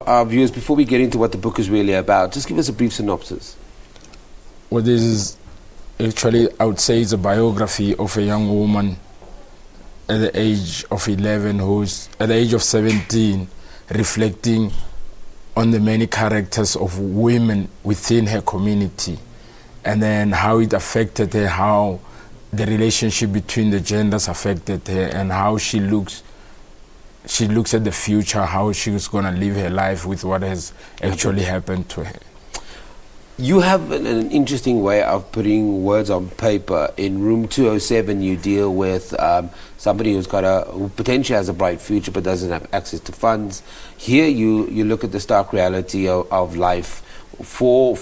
our viewers, before we get into what the book is really about, just give us a brief synopsis. Well, this is actually, I would say, it's a biography of a young woman at the age of 11 who's at the age of 17 reflecting on the many characters of women within her community, and then how it affected her, how the relationship between the genders affected her, and how she looks at the future, how she's going to live her life with what has actually happened to her. You have an interesting way of putting words on paper. In room 207, you deal with somebody who potentially has a bright future but doesn't have access to funds. Here, you look at the stark reality of life for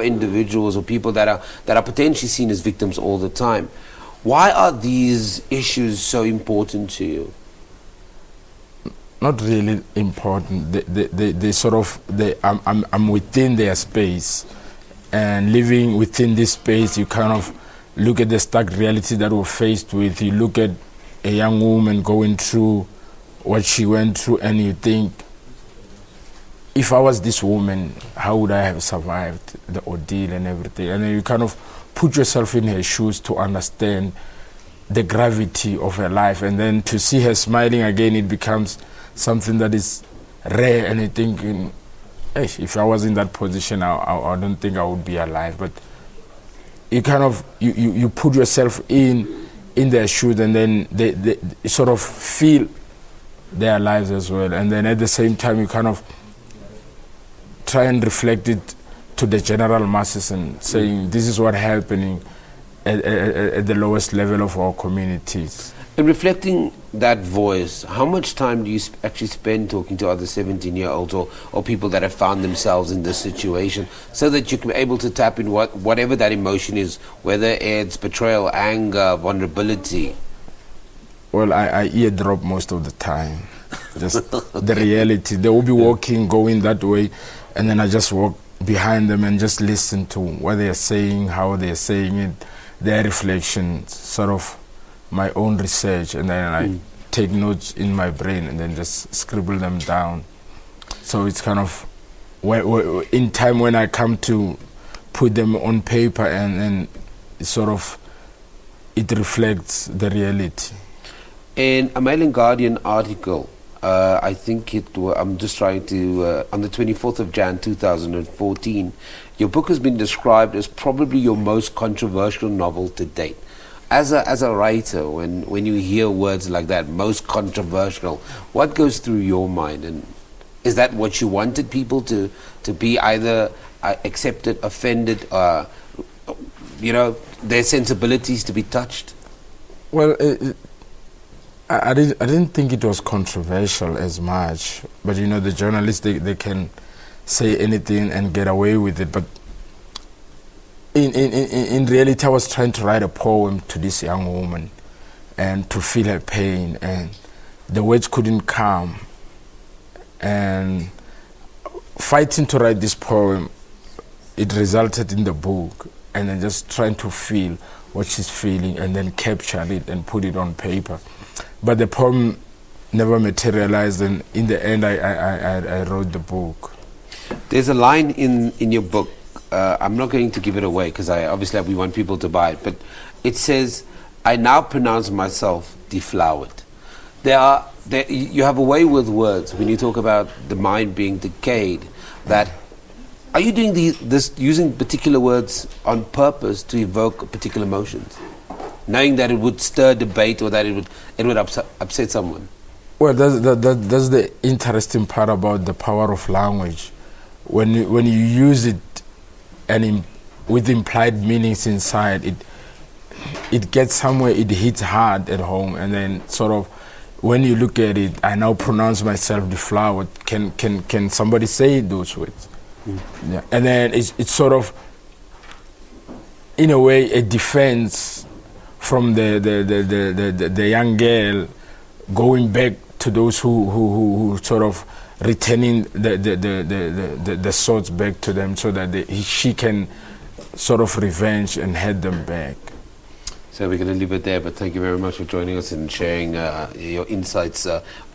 individuals or people that are potentially seen as victims all the time. Why are these issues so important to you? Not really important. They sort of, I'm within their space, and living within this space, you kind of look at the stark reality that we're faced with. You look at a young woman going through what she went through, and you think, if I was this woman, how would I have survived the ordeal and everything? And then you kind of put yourself in her shoes to understand the gravity of her life, and then to see her smiling again, it becomes something that is rare. And you think, hey, if I was in that position, I don't think I would be alive. But you kind of you put yourself in their shoes, and then they sort of feel their lives as well. And then at the same time, you kind of try and reflect it to the general masses and saying, this is what's happening at the lowest level of our communities. In reflecting that voice, how much time do you actually spend talking to other 17-year-olds or people that have found themselves in this situation, so that you can be able to tap in whatever that emotion is, whether it's betrayal, anger, vulnerability? Well, I eardrop most of the time. Just the reality. They will be walking, going that way, and then I just walk behind them and just listen to what they are saying, how they are saying it, their reflections, sort of my own research, and then I take notes in my brain and then just scribble them down. So it's kind of in time when I come to put them on paper, and sort of it reflects the reality. In a Mail and Guardian article, I think I'm just trying to, on the 24th of Jan 2014, your book has been described as probably your most controversial novel to date. As a writer, when you hear words like that, most controversial, what goes through your mind? And is that what you wanted people to be, either accepted, offended, their sensibilities to be touched? Well, I didn't think it was controversial as much, but the journalists, they can say anything and get away with it. But in reality, I was trying to write a poem to this young woman and to feel her pain, and the words couldn't come. And fighting to write this poem, it resulted in the book, and then just trying to feel what she's feeling and then capture it and put it on paper. But the poem never materialized, and in the end, I wrote the book. There's a line in your book. I'm not going to give it away because obviously we want people to buy it, but it says, "I now pronounce myself deflowered." You have a way with words when you talk about the mind being decayed. Are you doing this using particular words on purpose to evoke particular emotions, knowing that it would stir debate or that it would upset someone? Well, that's the interesting part about the power of language. When you use it and with implied meanings inside, it gets somewhere, it hits hard at home, and then sort of when you look at it, I now pronounce myself deflowered. Can somebody say those words? Yeah. And then it's sort of, in a way, a defense from the young girl going back to those who sort of returning the swords back to them, so that she can sort of revenge and head them back. So we're going to leave it there, but thank you very much for joining us and sharing your insights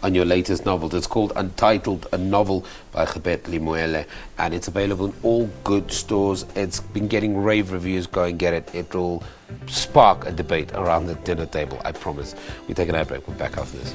on your latest novel. It's called Untitled, a novel by Kgebetli Moele, and it's available in all good stores. It's been getting rave reviews. Go and get it. It will spark a debate around the dinner table, I promise. We take an ad break. We're back after this.